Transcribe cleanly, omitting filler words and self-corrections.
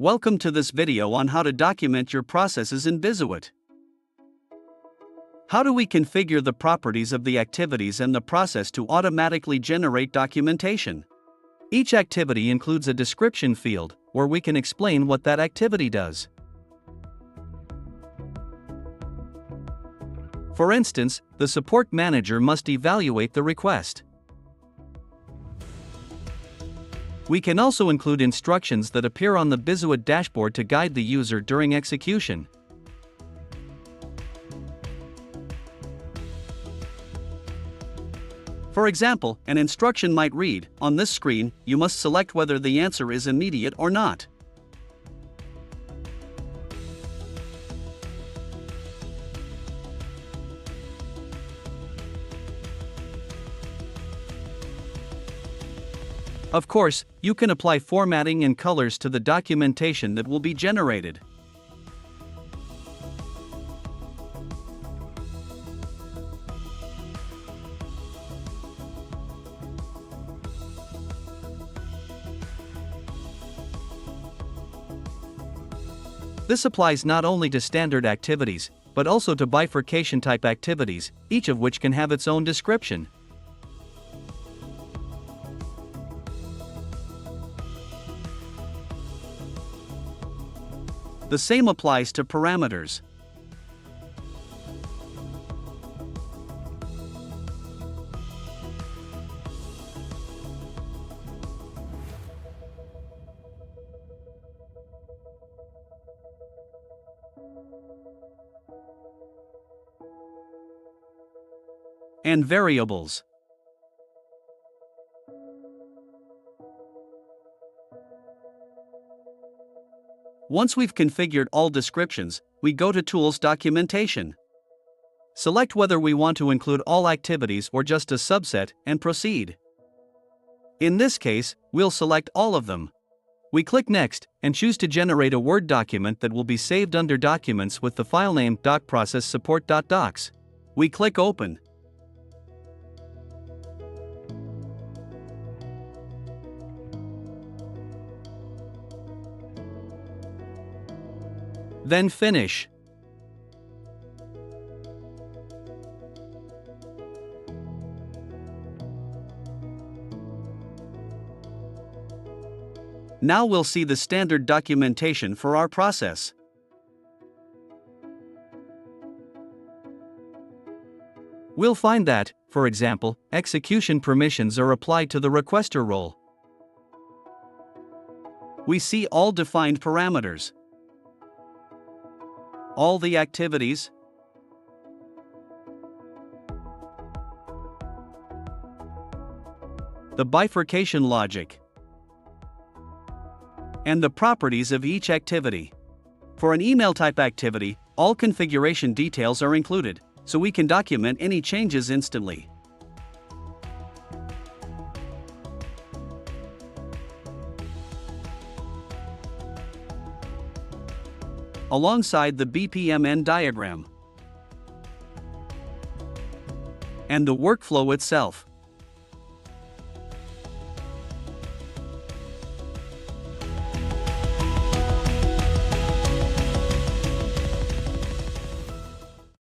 Welcome to this video on how to document your processes in BIZUIT. How do we configure the properties of the activities and the process to automatically generate documentation? Each activity includes a description field, where we can explain what that activity does. For instance, the support manager must evaluate the request. We can also include instructions that appear on the BIZUIT dashboard to guide the user during execution. For example, an instruction might read, "On this screen, you must select whether the answer is immediate or not." Of course, you can apply formatting and colors to the documentation that will be generated. This applies not only to standard activities, but also to bifurcation type activities, each of which can have its own description. The same applies to parameters. And variables. Once we've configured all descriptions, we go to Tools Documentation. Select whether we want to include all activities or just a subset, and proceed. In this case, we'll select all of them. We click Next, and choose to generate a Word document that will be saved under Documents with the file name docprocesssupport.docs. We click Open. Then Finish. Now we'll see the standard documentation for our process. We'll find that, for example, execution permissions are applied to the requester role. We see all defined parameters, all the activities, the bifurcation logic, and the properties of each activity. For an email type activity, all configuration details are included, so we can document any changes instantly. Alongside the BPMN diagram and the workflow itself.